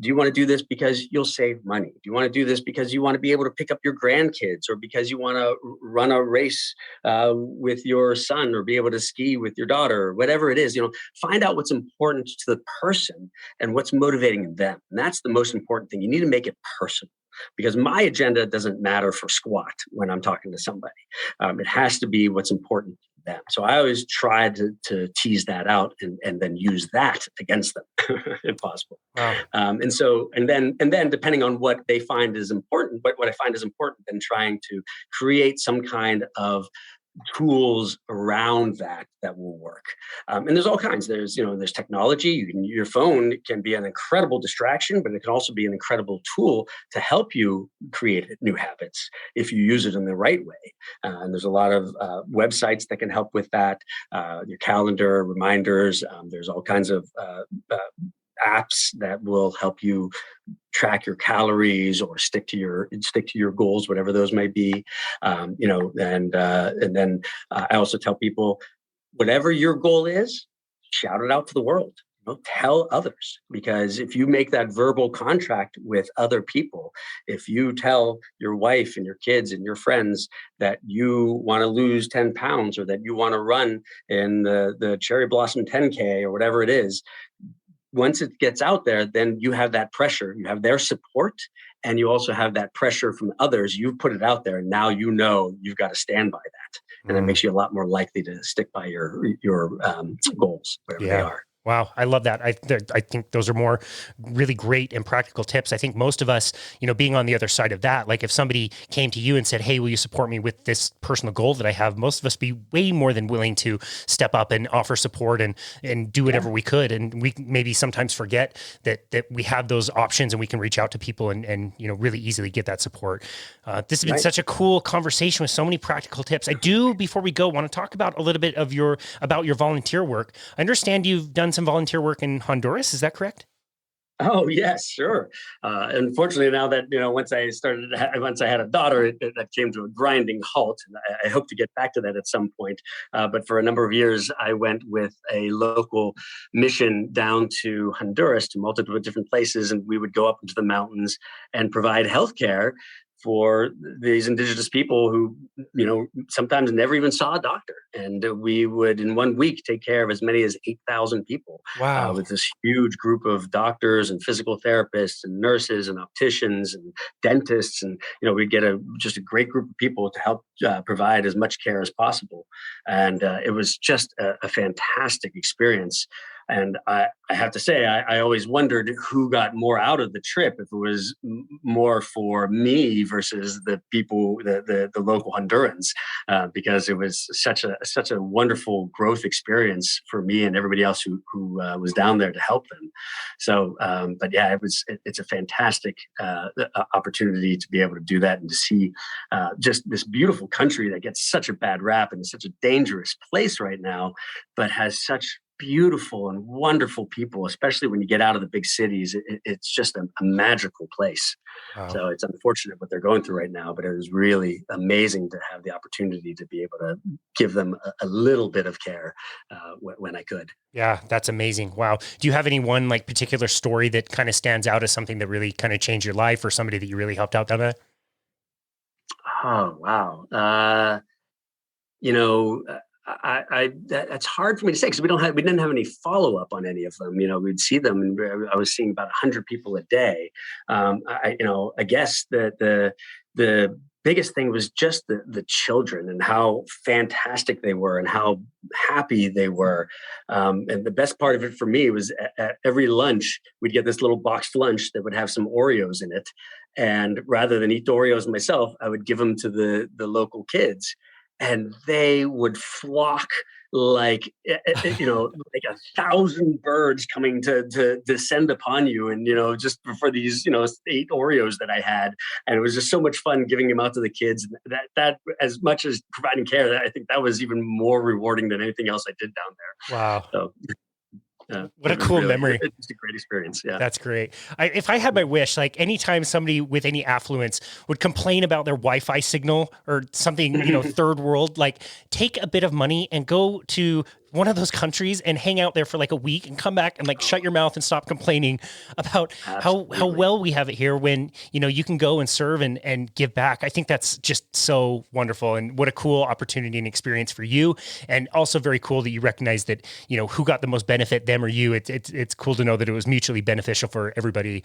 Do you want to do this because you'll save money? Do you want to do this because you want to be able to pick up your grandkids, or because you want to run a race with your son, or be able to ski with your daughter, or whatever it is? Find out what's important to the person and what's motivating them. And that's the most important thing. You need to make it personal, because my agenda doesn't matter for squat when I'm talking to somebody. It has to be what's important to them. So I always try to tease that out and then use that against them if possible. Wow. And then depending on what they find is important, what I find is important, then trying to create some kind of tools around that will work. And there's all kinds. There's technology. Your phone can be an incredible distraction, but it can also be an incredible tool to help you create new habits if you use it in the right way. And there's a lot of websites that can help with that. Your calendar, reminders. There's all kinds of apps that will help you track your calories or stick to your goals, whatever those may be. And then I also tell people, whatever your goal is, shout it out to the world. Tell others, because if you make that verbal contract with other people, if you tell your wife and your kids and your friends that you want to lose 10 pounds, or that you want to run in the Cherry Blossom 10K or whatever it is, once it gets out there, then you have that pressure. You have their support, and you also have that pressure from others. You've put it out there, and now you've got to stand by that. And it makes you a lot more likely to stick by your goals, whatever they are. Wow. I love that. I think those are more really great and practical tips. I think most of us, being on the other side of that, like if somebody came to you and said, hey, will you support me with this personal goal that I have? Most of us be way more than willing to step up and offer support and do whatever we could. And we maybe sometimes forget that we have those options, and we can reach out to people and really easily get that support. This has been such a cool conversation with so many practical tips. I do, before we go, want to talk about a little bit of your volunteer work. I understand you've done some volunteer work in Honduras. Is that correct? Oh, yes, sure. Unfortunately, now that, once I had a daughter, that came to a grinding halt. And I hope to get back to that at some point. But for a number of years, I went with a local mission down to Honduras, to multiple different places. And we would go up into the mountains and provide healthcare for these indigenous people who, sometimes never even saw a doctor. And we would, in 1 week, take care of as many as 8,000 people Wow. with this huge group of doctors and physical therapists and nurses and opticians and dentists. And, we'd get just a great group of people to help provide as much care as possible. And it was just a fantastic experience. And I have to say, I always wondered who got more out of the trip, if it was more for me versus the people, the local Hondurans, because it was such a wonderful growth experience for me and everybody else who was down there to help them. So, but yeah, it's a fantastic opportunity to be able to do that and to see just this beautiful country that gets such a bad rap and is such a dangerous place right now, but has such beautiful and wonderful people, especially when you get out of the big cities. It's just a magical place. Wow. So it's unfortunate what they're going through right now, but it was really amazing to have the opportunity to be able to give them a little bit of care when I could. Yeah, that's amazing. Wow. Do you have any one like particular story that kind of stands out as something that really kind of changed your life, or somebody that you really helped out down there? Oh, wow. That's hard for me to say because we didn't have any follow up on any of them. We'd see them, and I was seeing about 100 people a day. I guess the biggest thing was just the children and how fantastic they were and how happy they were. And the best part of it for me was at every lunch, we'd get this little boxed lunch that would have some Oreos in it. And rather than eat the Oreos myself, I would give them to the local kids. And they would flock like 1,000 birds coming to descend upon you. And, just for these, 8 Oreos that I had. And it was just so much fun giving them out to the kids. That as much as providing care, I think that was even more rewarding than anything else I did down there. Wow. So, what a cool memory. It's a great experience. Yeah. That's great. If I had my wish, like anytime somebody with any affluence would complain about their Wi-Fi signal or something, third world, like take a bit of money and go to one of those countries and hang out there for like a week and come back and like shut your mouth and stop complaining about how well we have it here when, you can go and serve and give back. I think that's just so wonderful, and what a cool opportunity and experience for you. And also very cool that you recognize that, who got the most benefit, them or you. It's cool to know that it was mutually beneficial for everybody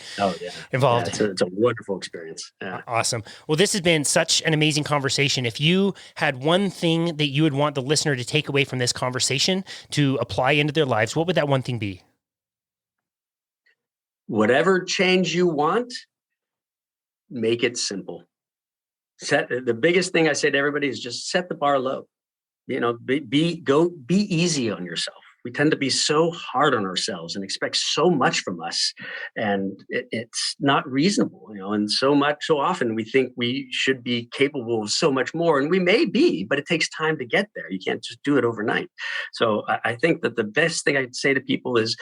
involved. Yeah, it's a wonderful experience. Yeah. Awesome. Well, this has been such an amazing conversation. If you had one thing that you would want the listener to take away from this conversation to apply into their lives, what would that one thing be? Whatever change you want, make it simple. The biggest thing I say to everybody is just set the bar low. Be easy on yourself. We tend to be so hard on ourselves and expect so much from us, and it's not reasonable, and so often we think we should be capable of so much more, and we may be, but it takes time to get there. You can't just do it overnight. So I think that the best thing I'd say to people is,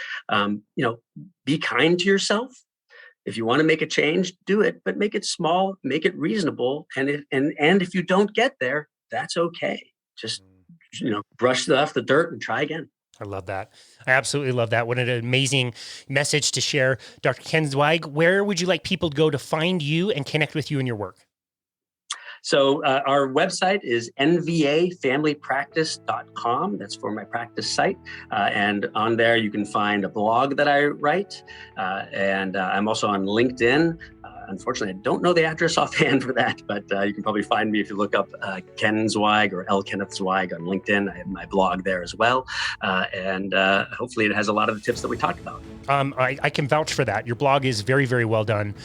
be kind to yourself. If you want to make a change, do it, but make it small, make it reasonable. And if you don't get there, that's okay. Just, brush off the dirt and try again. I love that. I absolutely love that. What an amazing message to share. Dr. Ken Zweig, where would you like people to go to find you and connect with you in your work? So our website is nvafamilypractice.com. That's for my practice site. And on there, you can find a blog that I write. And I'm also on LinkedIn. Unfortunately, I don't know the address offhand for that, but you can probably find me if you look up Ken Zweig or L. Kenneth Zweig on LinkedIn. I have my blog there as well. And hopefully it has a lot of the tips that we talked about. I can vouch for that. Your blog is very, very well done.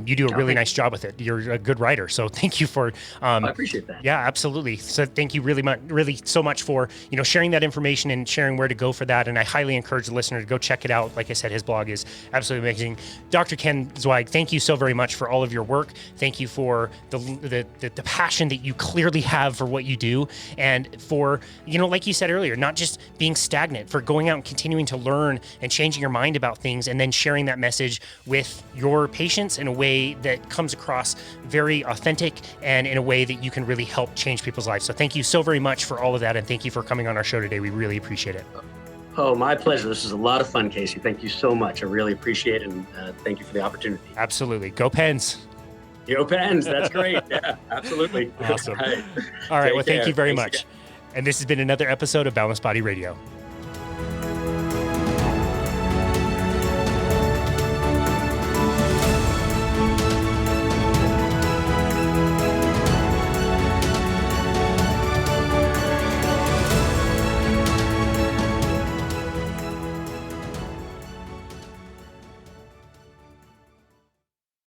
You do a really nice job with it. You're a good writer. So thank you for... I appreciate that. Yeah, absolutely. So thank you really so much for, sharing that information and sharing where to go for that. And I highly encourage the listener to go check it out. Like I said, his blog is absolutely amazing. Dr. Ken Zweig, thank you so very much for all of your work. Thank you for the passion that you clearly have for what you do, and for, like you said earlier, not just being stagnant, for going out and continuing to learn and changing your mind about things, and then sharing that message with your patients in a way that comes across very authentic and in a way that you can really help change people's lives. So thank you so very much for all of that, and thank you for coming on our show today. We really appreciate it. Oh, my pleasure. This is a lot of fun, Casey. Thank you so much. I really appreciate it, and thank you for the opportunity. Absolutely. Go Pens. The open ends. That's great. Yeah, absolutely. Awesome. All right. All right. Take Well, thank care. you very Thanks much. again. And this has been another episode of Boundless Body Radio.